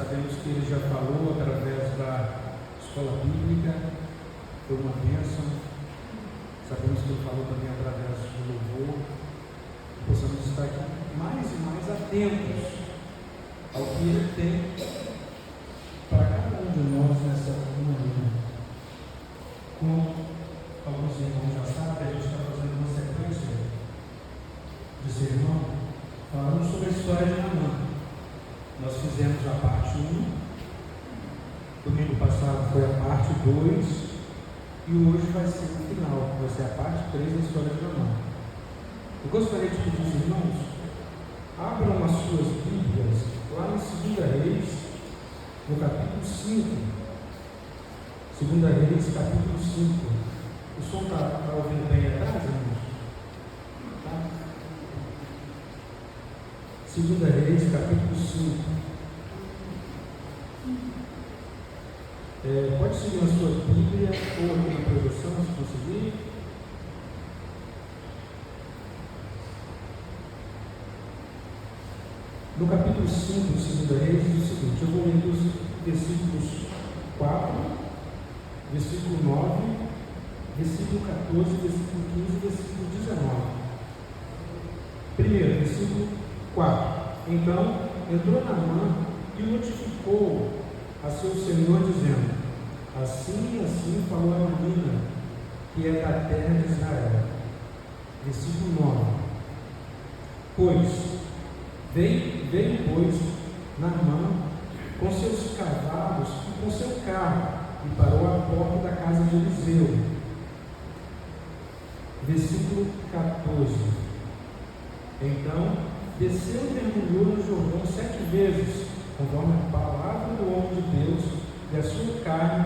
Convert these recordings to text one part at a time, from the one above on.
Sabemos que ele já falou através da escola bíblica, foi uma bênção. Sabemos que ele falou também através do louvor. Possamos estar aqui mais e mais atentos ao que ele tem para cada um de nós nessa manhã. Como alguns irmãos já sabem, a gente está fazendo uma sequência de sermão falando sobre a história de Naamã. Nós fizemos a parte 1, domingo passado foi a parte 2, e hoje vai ser o final, vai ser a parte 3 da história de Naamã. Eu gostaria de pedir aos irmãos, abram as suas Bíblias lá em 2 Reis, no capítulo 5. 2 Reis, capítulo 5. O som está ouvindo bem atrás, irmãos? Tá? 2 Reis, capítulo 5. Pode seguir na sua Bíblia ou aqui na projeção, se conseguir. No capítulo 5 de 2 Reis diz o seguinte: eu vou ler dos versículos 4, versículo 9, versículo 14, versículo 15 e versículo 19. Primeiro, versículo 4. Então entrou Naamã e notificou a seu senhor, dizendo: assim e assim falou a menina, que é da terra de Israel. Versículo 9. Veio, pois, Naamã com seus cavalos e com seu carro, e parou à porta da casa de Eliseu. Versículo 14. Então desceu e mergulhou no Jordão 7 vezes, conforme a palavra do homem de Deus, e a sua carne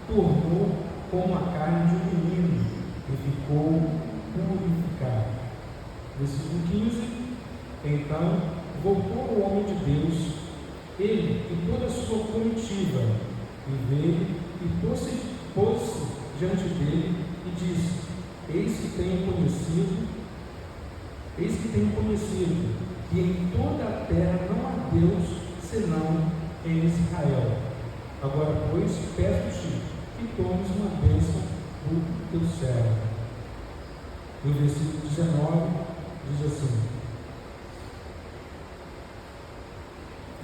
tornou como a carne de um menino, e ficou purificado. Versículo 15. Então voltou o homem de Deus, ele e toda a sua comitiva, e veio e pôs-se diante dele e disse: eis que tenho conhecido que em toda a terra não há Deus senão em Israel. Agora, pois, peço-te que tomes uma bênção do teu servo. No versículo 19 diz assim: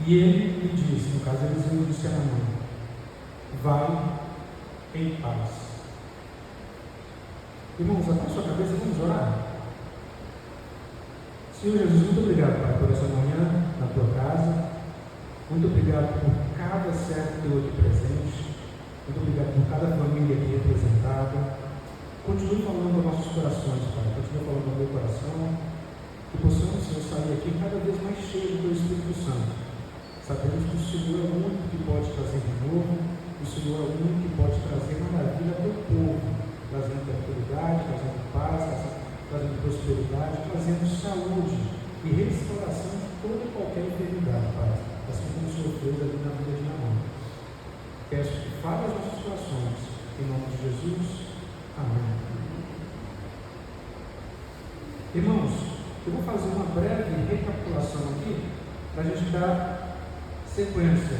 e ele lhe disse, no caso Eliseu disse a Naamã: vai em paz. Irmãos, abaixa sua cabeça, vamos orar. Senhor Jesus, muito obrigado, Pai, por essa manhã na tua casa. Muito obrigado por cada servo teu aqui presente. Muito obrigado por cada família aqui representada. Continue falando aos nossos corações, Pai. Continue falando ao meu coração. Que possamos, Senhor, sair aqui cada vez mais cheio do teu Espírito Santo. Sabemos que o Senhor é o único que pode trazer renovo. O Senhor é o único que pode trazer maravilha para o povo, trazendo tranquilidade, trazendo paz, trazendo prosperidade, trazendo saúde e restauração de toda e qualquer enfermidade, Pai, assim como o Senhor fez ali na vida de Naamã. Peço que fale aos nossos corações, em nome de Jesus. Amém. Irmãos, eu vou fazer uma breve recapitulação aqui para a gente dar sequência.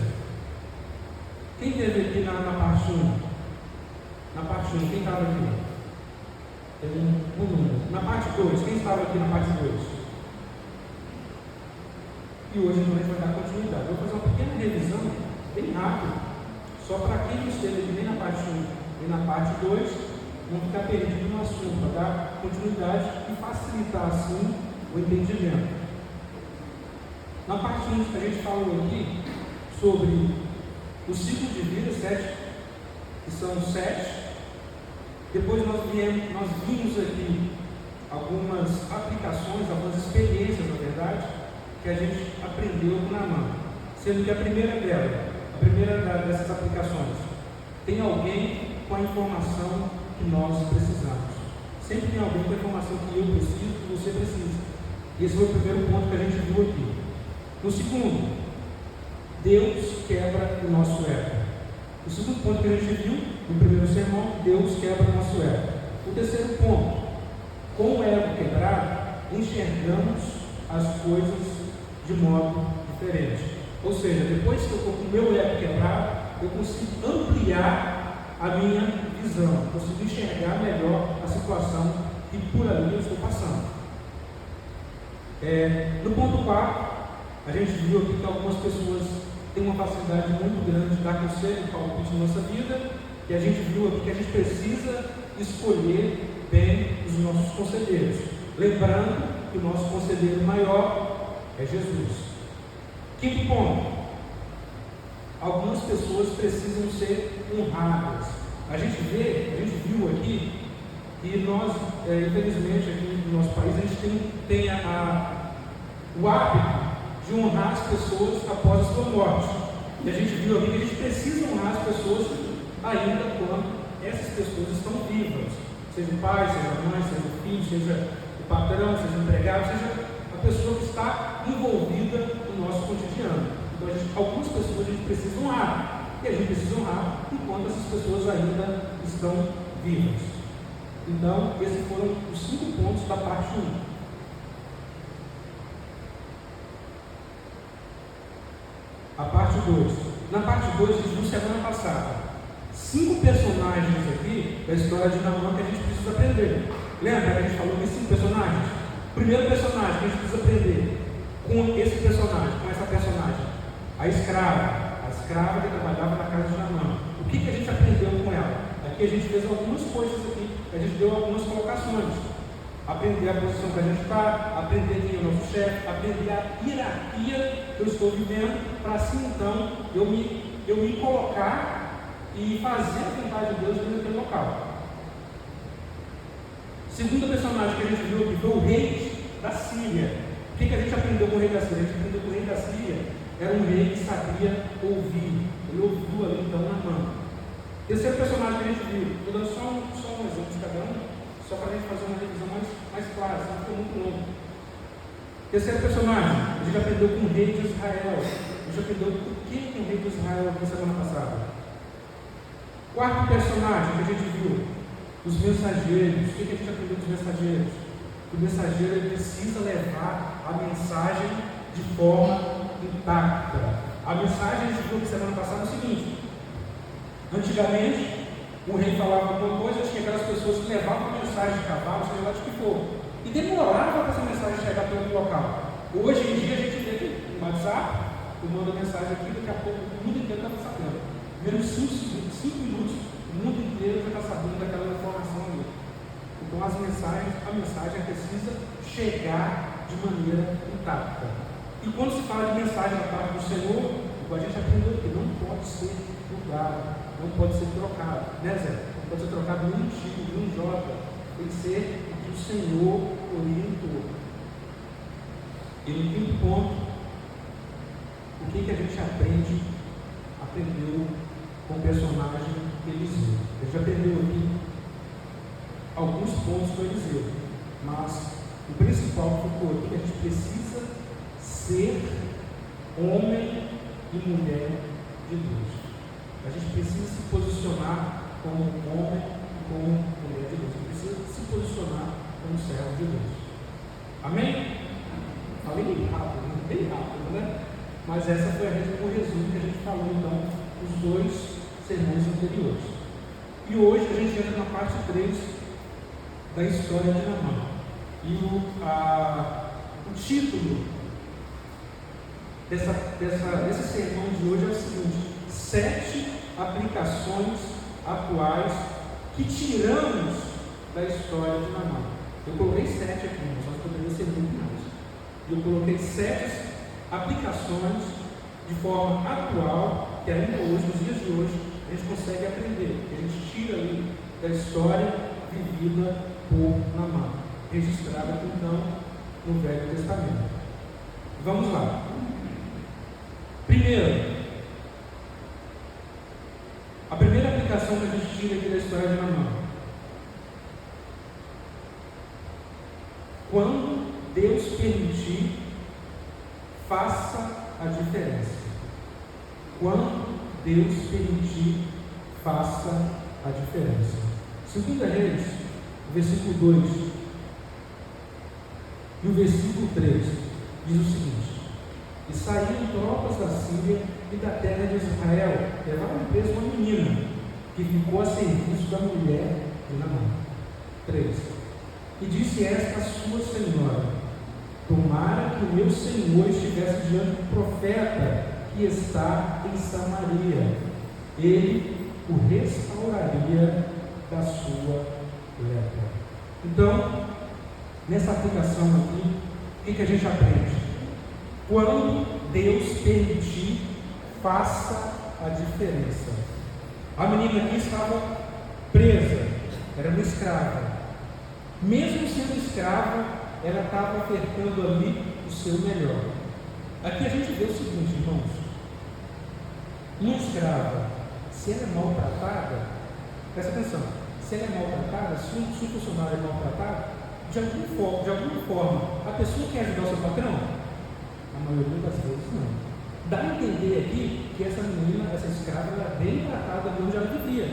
Quem esteve aqui na parte 1? Na parte 1, quem estava aqui? Teve um número. Na parte 2, quem estava aqui na parte 2? E hoje então, a gente vai dar continuidade. Eu vou fazer uma pequena revisão, bem rápida, só para quem não esteve aqui nem na parte 1 nem na parte 2, não ficar perdido no assunto, para dar continuidade e facilitar assim o entendimento. Na parte 1 a gente falou aqui sobre o ciclo de vida, 7, que são 7. Depois nós vimos aqui algumas aplicações, algumas experiências, na verdade, que a gente aprendeu com Naamã. Sendo que a primeira dessas aplicações, tem alguém com a informação que nós precisamos. Sempre tem alguém com a informação que eu preciso, que você precisa. Esse foi o primeiro ponto que a gente viu aqui. No segundo, Deus quebra o nosso ego. O segundo ponto que a gente viu no primeiro sermão, Deus quebra o nosso ego. O terceiro ponto, com o ego quebrado, enxergamos as coisas de modo diferente. Ou seja, depois que o meu ego quebrar, eu consigo ampliar a minha visão, consigo enxergar melhor a situação que por ali eu estou passando. No ponto 4, a gente viu aqui que algumas pessoas têm uma facilidade muito grande de dar conselho e palpite na nossa vida, e a gente viu aqui que a gente precisa escolher bem os nossos conselheiros, lembrando que o nosso conselheiro maior é Jesus. Quinto ponto, algumas pessoas precisam ser honradas. A gente viu aqui que nós, infelizmente, aqui no nosso país, a gente tem o hábito de honrar as pessoas após a sua morte. E a gente viu aqui que a gente precisa honrar as pessoas ainda quando essas pessoas estão vivas. Seja o pai, seja a mãe, seja o filho, seja o patrão, seja o empregado, seja a pessoa que está envolvida no nosso cotidiano. Então, algumas pessoas a gente precisa honrar, e a gente precisa honrar enquanto essas pessoas ainda estão vivas. Então, esses foram os 5 pontos da parte 1. A parte 2. Na parte 2, a gente viu semana passada 5 personagens aqui da história de Naamã que a gente precisa aprender. Lembra que a gente falou de 5 personagens? O primeiro personagem que a gente precisa aprender com esse personagem, com essa personagem, a escrava que trabalhava na casa de Naamã. O que a gente aprendeu com ela? Aqui a gente fez algumas coisas aqui, a gente deu algumas colocações. Aprender a posição que a gente está, aprender quem é o nosso chefe, aprender a hierarquia que eu estou vivendo, para assim então eu me colocar e fazer a vontade de Deus naquele local. Segundo personagem que a gente viu aqui foi o rei da Síria. O que a gente aprendeu com o rei da Síria? A gente aprendeu que o rei da Síria era um rei que sabia ouvir. Ele ouviu ali então Naamã. Terceiro personagem que a gente viu, estou dando só um exemplo de cada um, só para a gente fazer uma revisão mais clara, senão ficou muito longo. Terceiro personagem, a gente aprendeu com o rei de Israel. A gente aprendeu o que com o rei de Israel na semana passada. Quarto personagem que a gente viu, os mensageiros. O que a gente aprendeu dos mensageiros? O mensageiro ele precisa levar a mensagem de forma intacta. A mensagem a gente viu semana passada é o seguinte: antigamente, o rei falava alguma coisa, tinha aquelas pessoas que levavam a mensagem de cavalo, seja lá de que for, e demorava para essa mensagem chegar até outro local. Hoje em dia a gente vê que no WhatsApp, eu mando a mensagem aqui, daqui a pouco o mundo inteiro está sabendo. Menos 5 minutos, o mundo inteiro já está sabendo daquela informação ali. Então a mensagem precisa chegar de maneira intacta. E quando se fala de mensagem da parte do Senhor, a gente aprendeu que não pode ser mudado, não pode ser trocado, né Zé? Não pode ser trocado nem um X, nem um J, tem que ser o que o Senhor orientou. E no quinto ponto, o que a gente aprendeu com o personagem Eliseu? A gente aprendeu aqui alguns pontos com Eliseu, mas o principal ficou aqui que a gente precisa ser homem e mulher de Deus. A gente precisa se posicionar como homem e como mulher de Deus. A gente precisa se posicionar como servo de Deus. Amém? Falei bem rápido, né? Mas essa foi o resumo que a gente falou então nos 2 sermões anteriores. E hoje a gente entra na parte 3 da história de Naamã. E o título desse sermão de hoje é o seguinte: 7 aplicações atuais que tiramos da história de Naamã. Eu coloquei 7 aqui, mas poderia ser muito mais. Eu coloquei 7 aplicações de forma atual, que ainda hoje, nos dias de hoje, a gente consegue aprender, que a gente tira ali da história vivida por Naamã, registrada aqui então no Velho Testamento. Vamos lá. Primeiro, a primeira aplicação que a gente tira aqui da história de Naamã: quando Deus permitir, faça a diferença. Quando Deus permitir, faça a diferença. 2 Reis, versículo 2 e o versículo 3 diz o seguinte: e saíram tropas da Síria de Israel levaram presa uma menina que ficou a serviço da mulher de Naamã. 3. E disse esta a sua senhora: tomara que o meu senhor estivesse diante do profeta que está em Samaria, ele o restauraria da sua lepra. Então, nessa aplicação aqui, o que a gente aprende? Quando Deus permitir, faça a diferença. A menina aqui estava presa, era uma escrava. Mesmo sendo escrava, ela estava ofertando ali o seu melhor. Aqui a gente vê o seguinte, irmãos: uma escrava, se ela é maltratada, presta atenção, se ela é maltratada, se o funcionário é maltratado, de alguma forma, a pessoa quer ajudar o seu patrão? A maioria das vezes não. Dá a entender aqui que essa menina, essa escrava, era bem tratada onde ela vivia.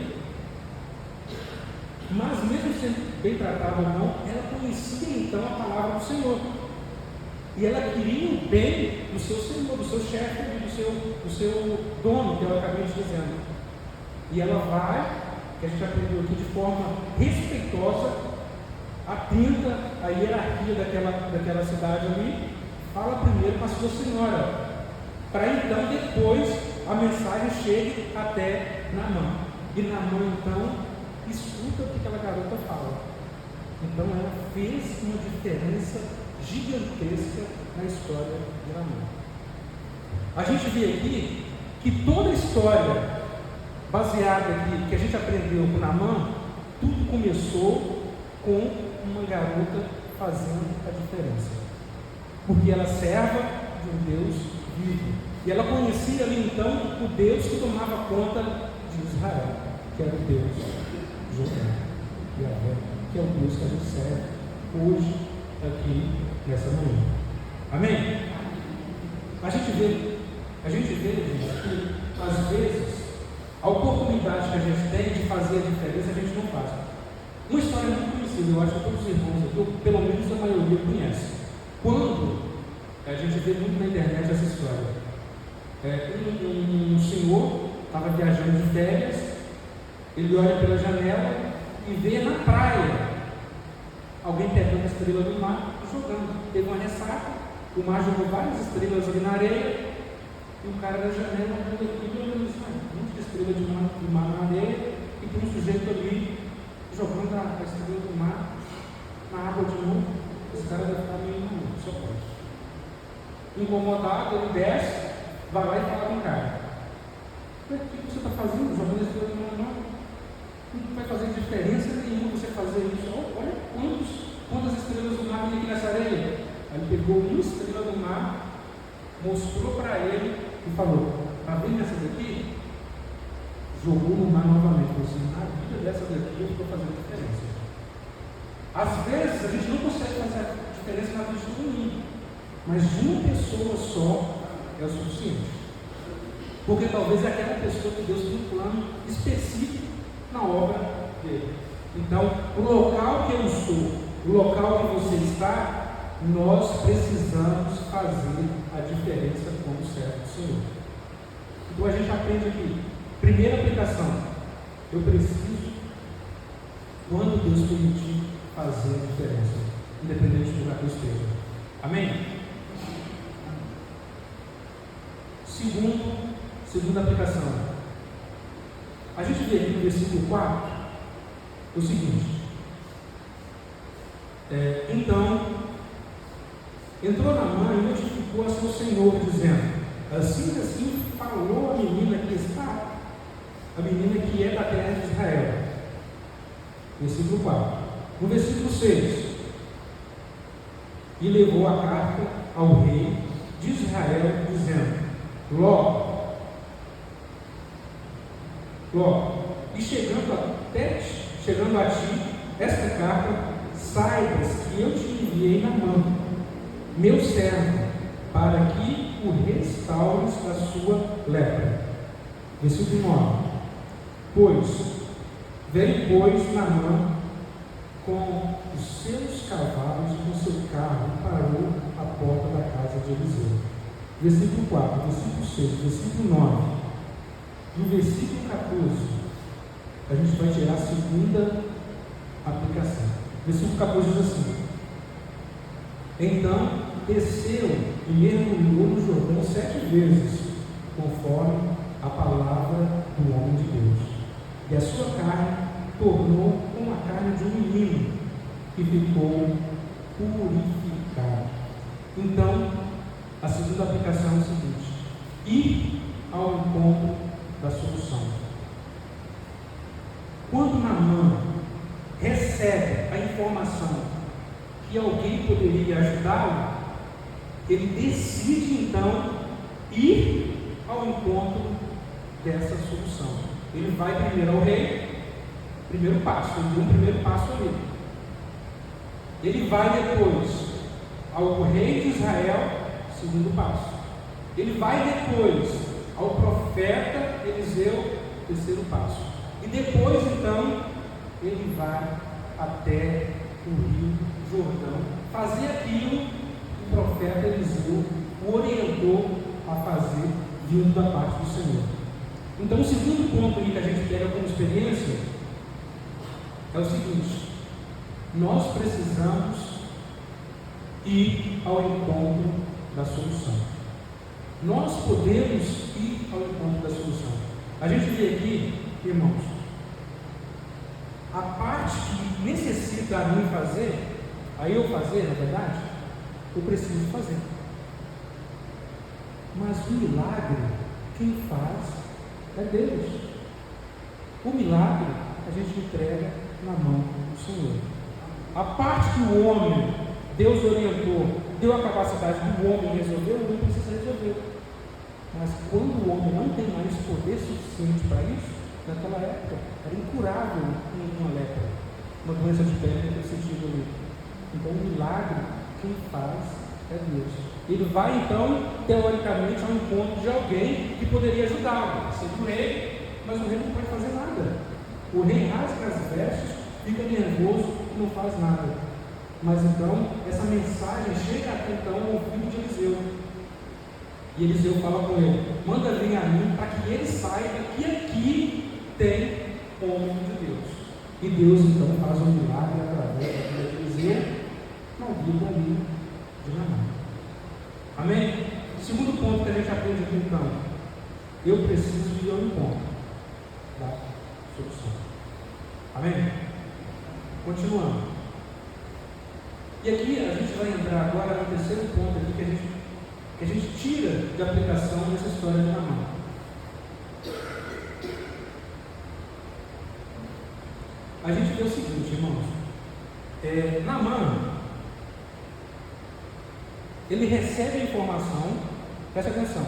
Mas mesmo sendo bem tratada ou não, ela conhecia então a palavra do Senhor. E ela queria o bem do seu senhor, do seu chefe, do seu dono, que eu acabei dizendo. E ela vai, que a gente aprendeu aqui, de forma respeitosa, atenta à hierarquia daquela cidade ali, fala primeiro com a sua senhora, para então depois a mensagem chegue até Naamã. E Naamã então escuta o que aquela garota fala. Então ela fez uma diferença gigantesca na história de Naamã. A gente vê aqui que toda a história baseada aqui, que a gente aprendeu com Naamã, tudo começou com uma garota fazendo a diferença. Porque ela serva de um Deus vivo. E ela conhecia ali então o Deus que tomava conta de Israel, que era o Deus Jeová, que é o Deus que a gente serve hoje, aqui, nessa manhã. Amém? A gente vê, gente, que às vezes a oportunidade que a gente tem de fazer a diferença, a gente não faz. Uma história muito conhecida, eu acho que todos os irmãos aqui, ou pelo menos a maioria conhece. Quando a gente vê muito na internet essa história, um senhor estava viajando de férias, ele olha pela janela e vê na praia alguém pegando a estrela do mar e jogando. Teve uma ressaca, o mar jogou várias estrelas ali na areia, e o cara da janela olhando aquilo e olhando assim: um monte de estrela de mar na areia, e tem um sujeito ali jogando a estrela do mar na água de novo. Esse cara vai ficar meio maluco, só pode. Incomodado, ele desce, vai lá e fala com o cara: o que você está fazendo? Jogando a estrela do mar? Não vai fazer diferença nenhuma você fazer isso. Olha quantas estrelas do mar tem aqui nessa areia. Aí ele pegou uma estrela do mar, mostrou para ele e falou: está vendo essa daqui? Jogou no mar novamente. Falou assim: na vida dessa daqui eu estou fazendo diferença. Às vezes a gente não consegue fazer a diferença na vida de todo mundo, mas de uma pessoa só é o suficiente. Porque talvez é aquela pessoa que Deus tem um plano específico na obra dele. Então, o local que eu estou, o local que você está, nós precisamos fazer a diferença como servo do Senhor. Então a gente aprende aqui, primeira aplicação: eu preciso, quando Deus permitir, fazer a diferença, independente do lugar que eu esteja. Amém? Segunda aplicação, a gente vê aqui no versículo 4 o seguinte: então entrou Naamã e notificou a seu senhor, dizendo: assim falou a menina que está, a menina que é da terra de Israel. Versículo 4. No versículo 6: e levou a carta ao rei de Israel, dizendo: logo, e chegando a ti esta carta, saibas que eu te enviei Naamã, meu servo, para que o restaures da sua lepra. Versículo 9: veio, Naamã com os seus cavalos e com seu carro e parou à porta da casa de Eliseu. Versículo 4, versículo 6, versículo 9: No versículo 14, a gente vai tirar a segunda aplicação. Versículo 14 diz assim: então desceu e mergulhou no Jordão 7 vezes, conforme a palavra do homem de Deus. E a sua carne tornou como a carne de um menino, e ficou purificado. Então, a segunda aplicação é o seguinte: ir ao encontro da solução. Quando Naamã recebe a informação que alguém poderia ajudá-lo, ele decide então ir ao encontro dessa solução. Ele vai primeiro ao rei, primeiro passo, ele deu um primeiro passo ali. Ele vai depois ao rei de Israel, segundo passo. Ele vai depois ao profeta Eliseu, terceiro passo. E depois então ele vai até o rio Jordão fazer aquilo que o profeta Eliseu o orientou a fazer, vindo da parte do Senhor. Então, o segundo ponto aí que a gente pega como experiência é o seguinte: nós precisamos ir ao encontro da solução. Nós podemos ir ao encontro da solução. A gente vê aqui, irmãos, a parte que necessita a mim fazer, a eu fazer, na verdade, eu preciso fazer. Mas o milagre, quem faz é Deus. O milagre a gente entrega na mão do Senhor. A parte que o homem, Deus orientou, deu a capacidade do homem resolver, o homem precisa resolver. Mas quando o homem não tem mais poder suficiente para isso, naquela época era incurável uma lepra, uma doença de pele nesse sentido ali. Então o milagre, quem faz é Deus. Ele vai então, teoricamente, ao encontro de alguém que poderia ajudá-lo, sendo o rei, mas o rei não pode fazer nada. O rei rasga as vestes, fica nervoso e não faz nada. Mas então, essa mensagem chega até então ao ouvido de Eliseu. E Eliseu fala com ele: manda vir a mim para que ele saiba que aqui tem homem de Deus. E Deus então faz um milagre através da vida de Eliseu na vida ali de Naamã. Amém? Segundo ponto que a gente aprende aqui então: eu preciso ir ao encontro da solução. Amém? Continuando. E aqui a gente vai entrar agora no terceiro ponto aqui que a gente tira de aplicação dessa história de Naamã. A gente vê o seguinte, irmãos: Naamã, ele recebe a informação, presta atenção,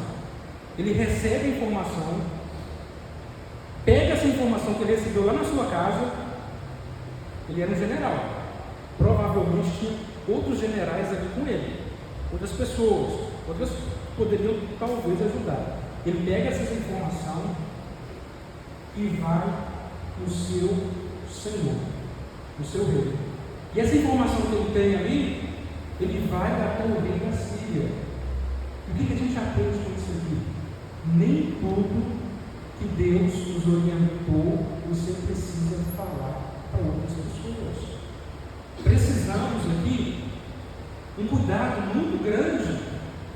ele recebe a informação, pega essa informação que ele recebeu lá na sua casa. Ele era um general, provavelmente tinha outros generais ali com ele, outras pessoas, outras poderiam talvez ajudar. Ele pega essa informação e vai no seu Senhor, no seu rei. E essa informação que ele tem ali, ele vai até o rei da Síria. E o que a gente aprende com isso aqui? Nem tudo que Deus nos orientou você precisa falar para outras pessoas. Precisamos aqui um cuidado muito grande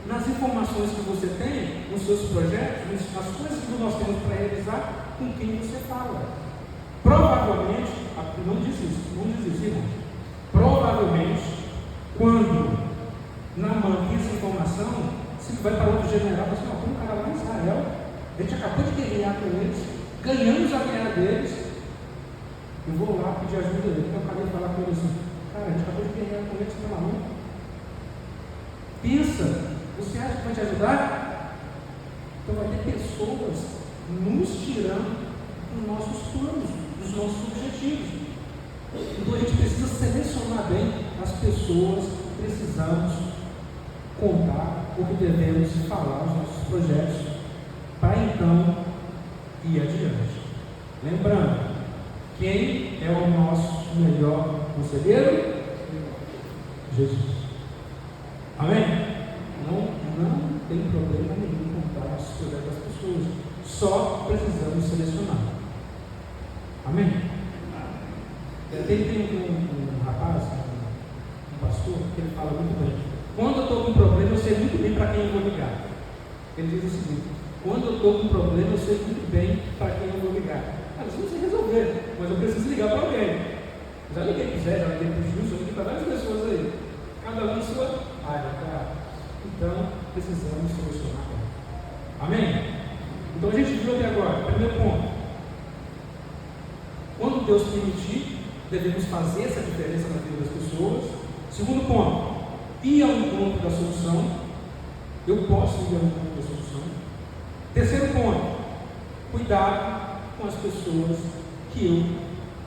nas informações que você tem, nos seus projetos, nas coisas que nós temos para realizar, com quem você fala. Provavelmente, não diz isso, irmão. Provavelmente, quando Naamã tem essa informação, se vai para outro general, você fala: tem um cara lá em Israel, a gente acabou de guerrear com eles, ganhamos a guerra deles, eu vou lá pedir ajuda dele. Então eu acabei de falar com ele assim: cara, a gente acabou de guerrear com eles, você está maluco? Pensa, você acha que vai te ajudar? Então vai ter pessoas nos tirando dos nossos planos, dos nossos objetivos. Então a gente precisa selecionar bem as pessoas que precisamos contar ou que devemos falar os nossos projetos para então ir adiante. Lembrando, quem é o nosso melhor conselheiro? Jesus. Amém? Não tem problema nenhum contar os projetos das pessoas. Só precisamos selecionar. Amém? Tem um rapaz, um pastor, que ele fala muito bem. Quando eu estou com um problema, eu sei muito bem para quem eu vou ligar. Ele diz o seguinte: quando eu estou com um problema, eu sei muito bem para quem eu vou ligar. Isso não sei resolver, mas eu preciso ligar para alguém. Já liguei para o Zé, já liguei para o Gil, já liguei para várias pessoas aí. Cada um em sua área, tá? Então, precisamos solucionar. Amém? Então a gente viu até agora, primeiro ponto. Quando Deus permitir, devemos fazer essa diferença na vida das pessoas. Segundo ponto, ir ao encontro da solução. Eu posso ir ao encontro da solução. Terceiro ponto, cuidado com as pessoas que eu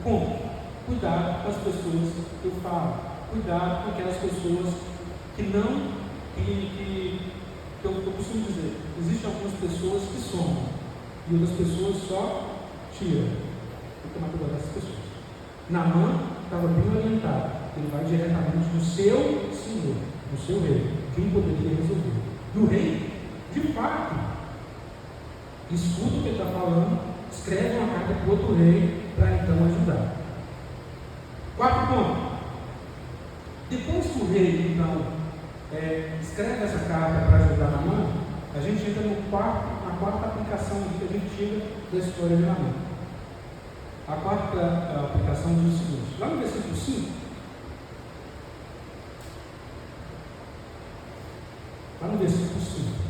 compro. Cuidado com as pessoas que eu falo. Cuidado com aquelas pessoas que não, que eu costumo dizer, existem algumas pessoas que somam e outras pessoas só tiram. Tem que tomar cuidado dessas pessoas. Naamã estava bem orientado. Ele vai diretamente no seu senhor, no seu rei. Quem poderia resolver? E o rei, de fato, escuta o que ele está falando, escreve uma carta para o outro rei para então ajudar. Quarto ponto. Depois que o rei então escreve essa carta para ajudar Naamã, a gente entra na quarta aplicação que a gente tira da história de Naamã. A quarta aplicação diz o seguinte: lá no versículo 5, lá no versículo 5,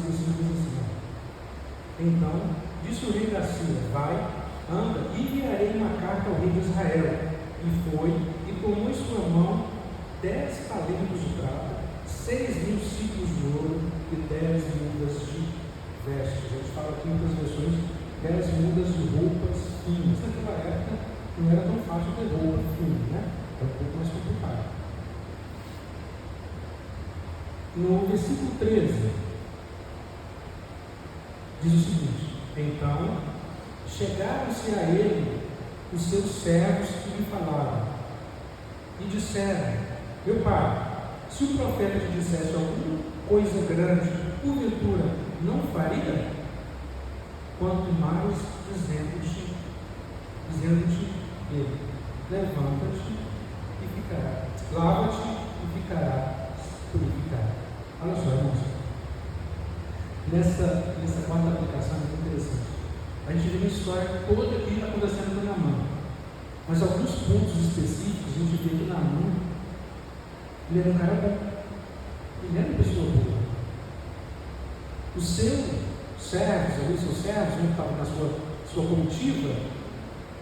diz assim: então disse o rei da Síria: vai, anda, e enviarei uma carta ao rei de Israel. E foi, e tomou em sua mão 10 talentos de prata, 6.000 ciclos de ouro e 10 mudas de vestes. A gente fala aqui em outras versões 10 mudas de roupas finas. Naquela época não era tão fácil ter roupa fina, né? Era um pouco mais complicado. No versículo 13 diz o seguinte: então chegaram-se a ele os seus servos que lhe falaram e disseram: meu pai, se o profeta te dissesse alguma coisa grande, porventura não faria? Quanto mais dizendo-te ele: levanta-te e ficará, lava-te e ficará purificado. Olha só, irmãos. Nessa quarta aplicação é muito interessante. A gente vê uma história toda que está acontecendo com Naamã, mas alguns pontos específicos a gente vê que Naamã, ele era um cara bom, ele era uma pessoa boa. Os seus servos, onde estavam na sua comitiva,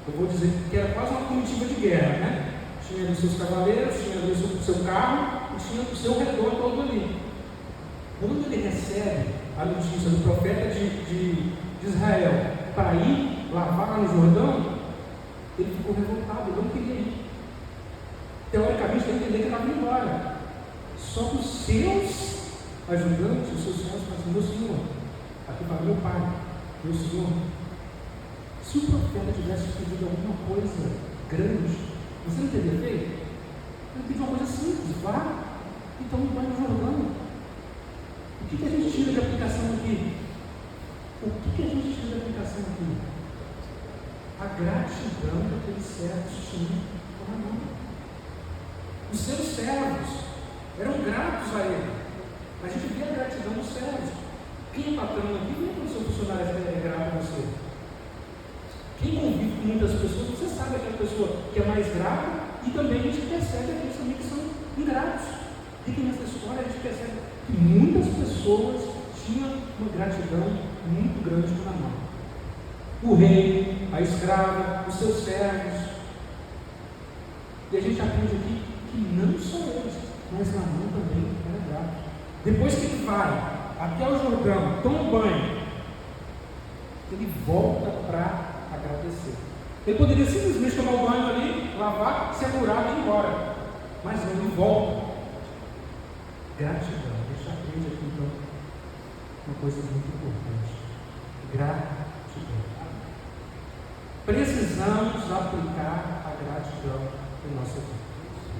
eu vou dizer que era quase uma comitiva de guerra, né? Tinha ali os seus cavaleiros, tinha ali o seu carro e tinha o seu redor todo ali. Quando ele recebe a notícia do profeta de Israel para ir lavar lá no Jordão, ele ficou revoltado, ele não queria ir. Teoricamente, ele entendeu que ele estava indo embora. Só que os seus ajudantes, os seus servos, falaram assim: meu senhor, aqui para meu pai, meu senhor, se o profeta tivesse pedido alguma coisa grande, você não teria feito? Ele pediu uma coisa simples: vá, então vai no Jordão. O que a gente tira de aplicação aqui? O que a gente tira de aplicação aqui? A gratidão que aqueles servos tinham com Naamã. Os seus servos eram gratos a ele. A gente vê a gratidão dos servos. Quem é patrão aqui, quem é que o seu funcionário é grato a você? Quem convive com muitas pessoas, você sabe aquela pessoa que é mais grata, e também a gente percebe aqueles também que são ingratos. E que nessa história a gente percebe que muitas pessoas tinham uma gratidão muito grande por Naamã. O rei, a escrava, os seus servos. E a gente aprende aqui que não só eles, mas Naamã também era grato. Depois que ele vai até o Jordão, toma um banho, ele volta para agradecer. Ele poderia simplesmente tomar o banho ali, lavar, se amurar e ir embora. Mas não, ele volta. Gratidão, deixar aprende aqui, então, uma coisa muito importante: gratidão. Precisamos aplicar a gratidão em nossa vida.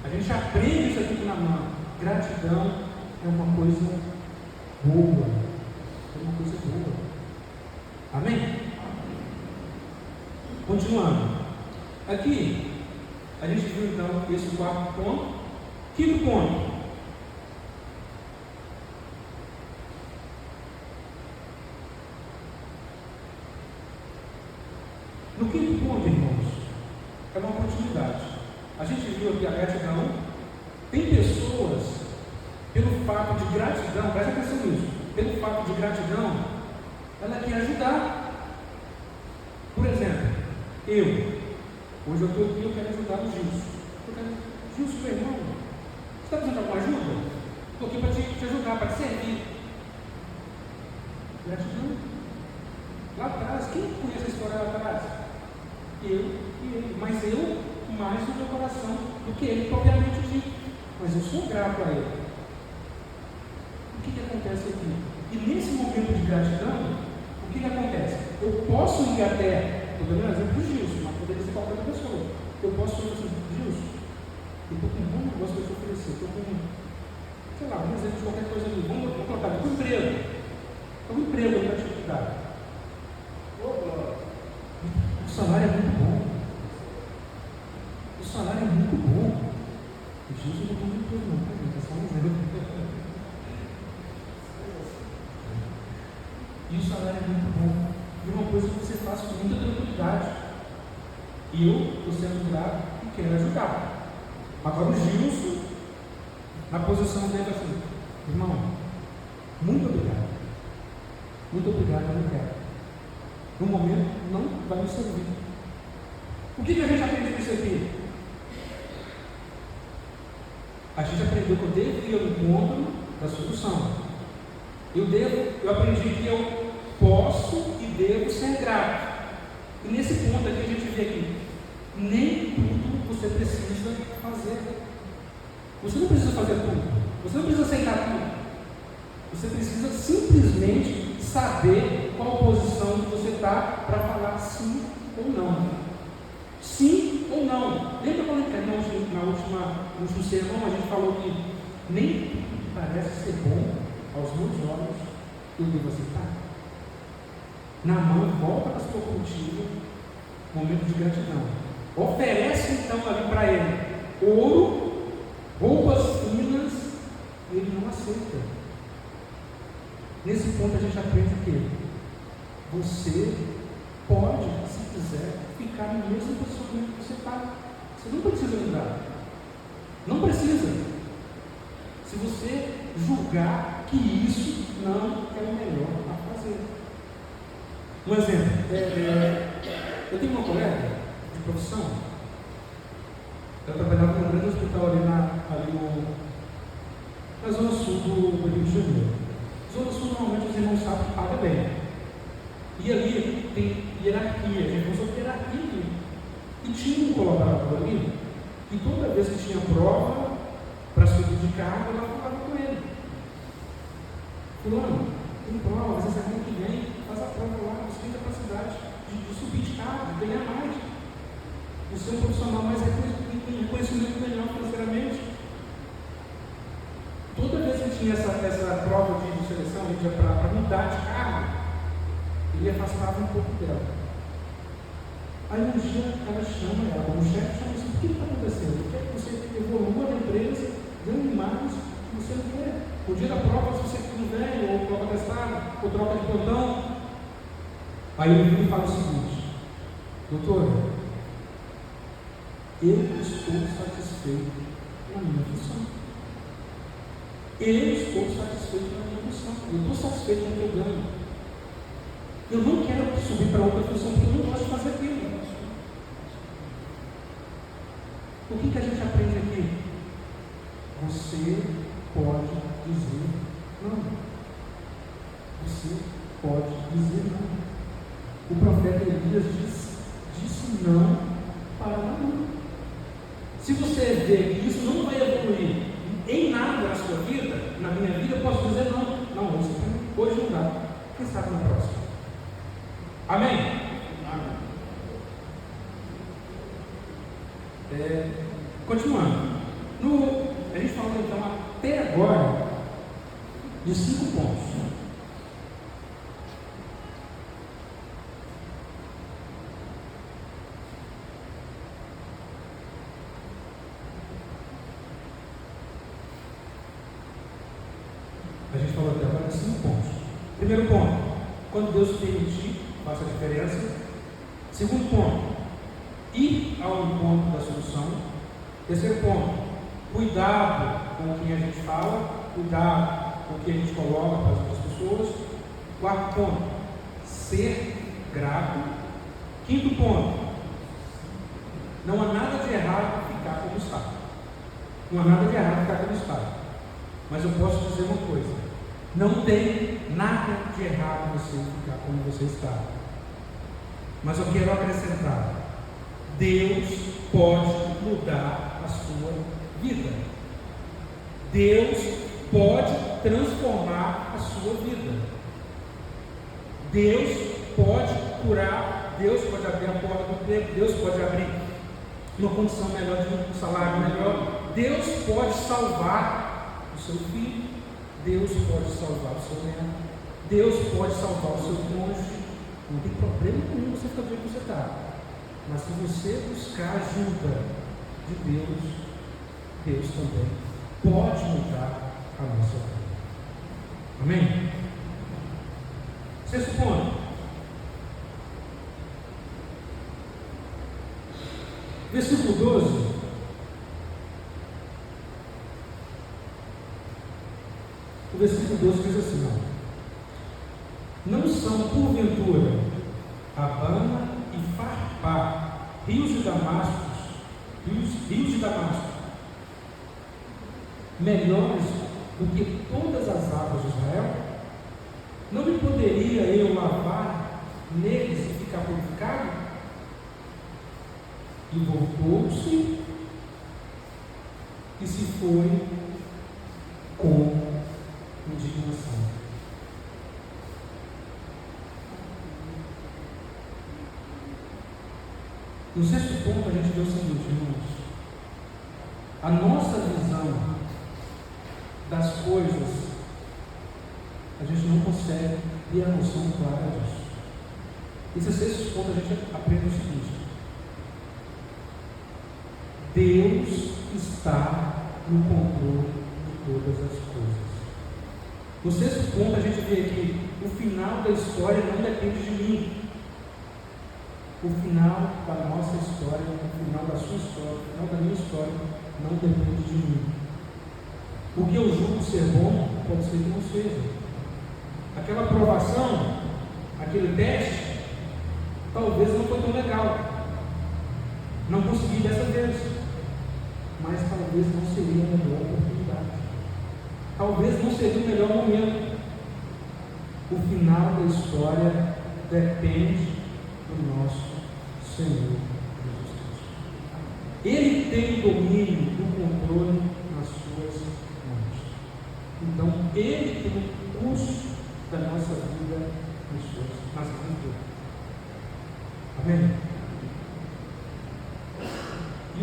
A gente aprende isso aqui na mão. Gratidão é uma coisa boa. É uma coisa boa. Amém? Continuando. Aqui, a gente viu então esse quarto ponto. Quinto ponto. No quinto ponto, irmãos, é uma oportunidade. A gente viu aqui a gratidão. Tem pessoas, pelo fato de gratidão, presta atenção nisso, pelo fato de gratidão, ela quer ajudar. Por exemplo, hoje eu estou aqui, eu quero ajudar o Gilson. Gilson, meu irmão, você está precisando de alguma ajuda? Estou aqui para te ajudar, para te servir. Gratidão. Lá atrás, quem conhece a história lá atrás? Eu e ele, mas eu mais no meu coração do que ele propriamente dito. Mas eu sou grato a ele. O que acontece aqui? E nesse momento de gratidão, o que acontece? Eu posso ir até, estou dando um exemplo do Gilson, mas poderia ser qualquer outra pessoa. Eu posso falar assim: Gilson, eu estou com um bom negócio para te oferecer, estou com, sei lá, um exemplo de qualquer coisa ali, vamos colocar, estou com emprego. Estou com emprego para te dar. O salário é muito bom. O salário é muito bom. O Gilson não tem muito bom, não, é só um exemplo. E o salário é muito bom. E uma coisa que você faz com muita tranquilidade. E eu estou sendo grato e quero ajudar. Agora o Gilson, na posição dele assim: irmão, muito obrigado. Muito obrigado, eu não quero. No momento não vai me servir. O que a gente aprende com isso aqui? A gente aprendeu que eu devo ir ao encontro da solução. Eu aprendi que eu posso e devo ser grato. E nesse ponto aqui a gente vê aqui: nem tudo você precisa fazer. Você não precisa fazer tudo. Você não precisa aceitar tudo. Você precisa simplesmente saber qual posição que você está para falar sim ou não. Sim ou não. Lembra quando no último sermão a gente falou que nem tudo que parece ser bom aos meus olhos eu devo aceitar? Na mão, volta para a sua contigo, momento de gratidão. Oferece então ali para ele ouro, roupas finas, e ele não aceita. Nesse ponto a gente aprende que você pode, se quiser, ficar no mesmo posicionamento que você está. Você não precisa mudar. Não precisa. Se você julgar que isso não é o melhor a fazer. Um exemplo. Eu tenho uma colega de profissão. Ela trabalhava num grande hospital ali na zona sul do Rio de Janeiro. Zona sul, normalmente os irmãos sabem que paga bem. E ali tem hierarquia, a gente falou sobre hierarquia aqui. E tinha um colaborador ali, e toda vez que tinha prova para subir de cargo, ela falava com ele: fulano, tem prova, essa semana que vem, faz a prova lá, você tem capacidade de subir de cargo, de ganhar mais, de ser um profissional mais reconhecimento melhor financeiramente. Toda vez que tinha essa prova de seleção, para mudar de cargo, ele afastava um pouco dela. Aí um dia ela chama ela, como chefe, chama assim: o que está acontecendo? Ele quer que você evolua na empresa, ganhe mais, que você não quer. O dia da prova, se você não vem, ou prova testada, ou troca de plantão. Aí ele vem e fala o seguinte: doutora, eu estou satisfeito na minha função. Eu estou satisfeito na minha função. Eu estou satisfeito com o que eu ganho. Eu não quero subir para outra função porque eu não gosto de fazer aquilo. O que a gente aprende aqui? Você pode dizer não. Você pode dizer não. O profeta Elias disse não para Naamã. Se você vê que isso não vai evoluir em nada na sua vida, na minha vida, eu posso dizer Quem sabe na próxima? Amém? Continuando. A gente falou então até agora de 5 pontos. A gente falou até agora de 5 pontos. Primeiro ponto, quando Deus permitir, faça a diferença. Segundo ponto, ir ao encontro da solução. Terceiro ponto, cuidado com quem a gente fala, cuidado com o que a gente coloca para as outras pessoas. Quarto ponto, ser grato. Quinto ponto, não há nada de errado em ficar como está. Não há nada de errado em ficar como está. Mas eu posso dizer uma coisa: não tem nada de errado você ficar como você está. Mas eu quero acrescentar: Deus pode mudar a sua vida. Deus pode transformar a sua vida. Deus pode curar. Deus pode abrir a porta do emprego. Deus pode abrir uma condição melhor, de um salário melhor. Deus pode salvar o seu filho, Deus pode salvar o seu neto, Deus pode salvar o seu cônjuge. Não tem problema nenhum você ficar do jeito que você está. Mas se você buscar ajuda de Deus, Deus também pode mudar a nossa vida. Amém? Sexto ponto. Versículo 12. O versículo 12 diz assim: não são porventura Abana e Farpá, rios de Damasco, melhores do que todas as águas de Israel? Não me poderia eu lavar neles e ficar purificado? E voltou-se e se foi com indignação. No sexto ponto a gente vê o seguinte, irmãos: a nossa visão das coisas, a gente não consegue ter a noção clara disso. Esse sexto ponto a gente aprende o seguinte: Deus está no controle de todas as coisas. No sexto ponto a gente vê que o final da história não depende de mim. O final da nossa história, o final da sua história, o final da minha história não depende de mim. O que eu julgo ser bom, pode ser que não seja. Aquela aprovação, aquele teste, talvez não foi tão legal. Não consegui dessa vez. Mas talvez não seria a melhor oportunidade. Talvez não seria o melhor momento. O final da história depende do nosso Senhor Jesus Cristo. Ele tem o domínio do controle nas suas mãos. Então, Ele tem o curso da nossa vida nas mãos dele. Amém? E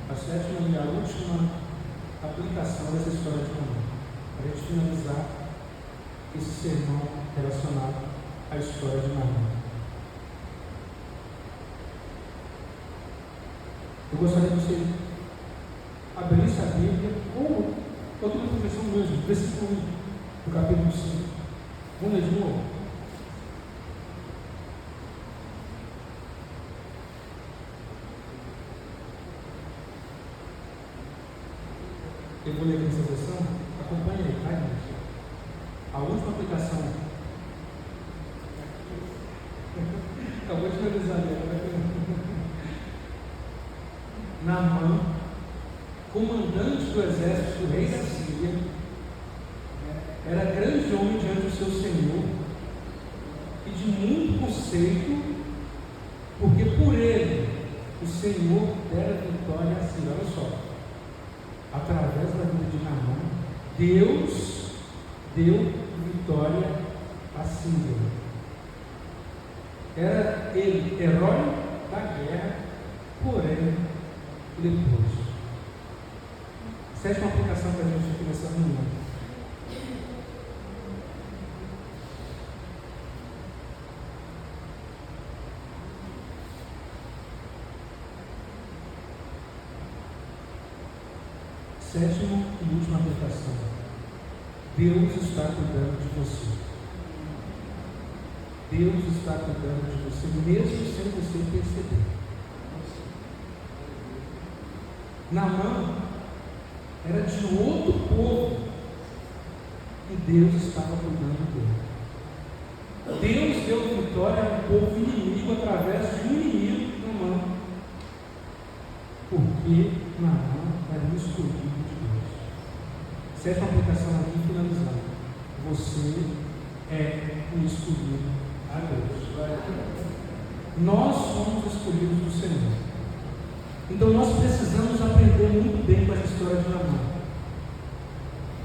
a sétima e a última aplicação dessa história de Naamã, para a gente finalizar esse sermão relacionado à história de Naamã. Eu gostaria que você abrisse a Bíblia, ou outra profissão mesmo, versículo 1 do capítulo 5. Vamos ler de novo. Eu vou ler aqui nessa versão, acompanhe aí, tá, gente? A última aplicação. Acabou de finalizar ali. Naamã, comandante do exército do rei da Síria, era grande homem diante do seu senhor e de muito conceito, porque por ele o Senhor dera vitória a Síria. Olha só, através da vida de Naamã, Deus deu vitória passiva. Era ele herói da guerra, porém leproso. Sétima aplicação para a gente aqui nessa reunião. Sétima e última aplicação. Deus está cuidando de você. Deus está cuidando de você, mesmo sem você perceber. Naamã era de outro povo e Deus estava cuidando dele. Deus deu vitória a um povo inimigo através de um inimigo, Naamã. Porque Naamã era um escolhido de Deus. Sétima aplicação aqui, finalizando. Você é um escolhido a Deus. Nós somos escolhidos do Senhor. Então nós precisamos aprender muito bem com essa história de Naamã.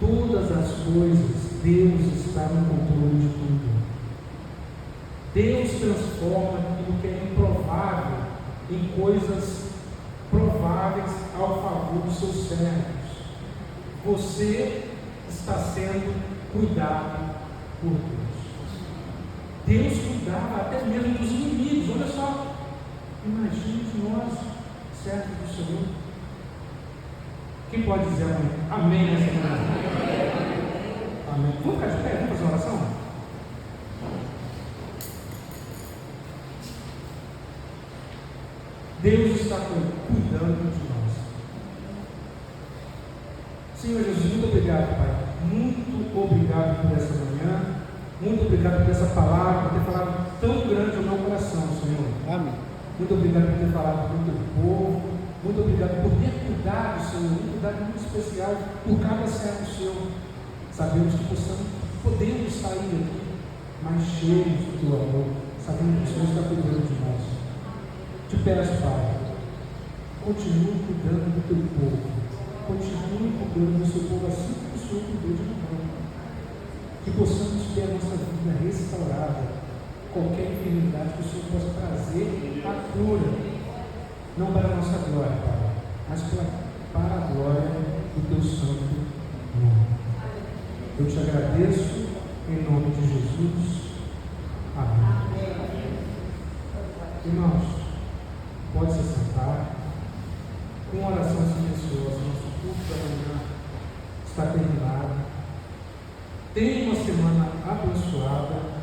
Todas as coisas, Deus está no controle de tudo. Deus transforma aquilo que é improvável em coisas prováveis ao favor dos seus servos. Você está sendo cuidado por Deus. Deus cuidava até mesmo dos inimigos. Olha só, imagine nós, servos do Senhor. Quem pode dizer amém? Amém nessa manhã. Amém. Vamos ficar de pé, vamos fazer uma oração? Deus está cuidando de nós. Senhor Jesus, muito obrigado, Pai. Muito obrigado por essa manhã. Muito obrigado por essa palavra, por ter falado tão grande ao meu coração, Senhor. Amém. Muito obrigado por ter falado com o teu povo. Muito obrigado por ter cuidado, Senhor. Um cuidado muito especial por cada servo seu. Sabemos que podemos sair daqui mais cheios do teu amor. Sabemos que o Senhor está cuidando de nós. Te peço, Pai, continue cuidando do teu povo. Continue cuidando do seu povo assim como o Senhor cuidou de nós. Que possamos ter a nossa vida restaurada. Qualquer enfermidade que o Senhor possa trazer a cura. Não para a nossa glória, Pai, mas para a glória do teu santo nome. Eu te agradeço em nome de Jesus. Amém. Irmãos, pode se sentar. Com uma oração silenciosa, nosso culto da manhã está terminado. Tenha uma semana abençoada.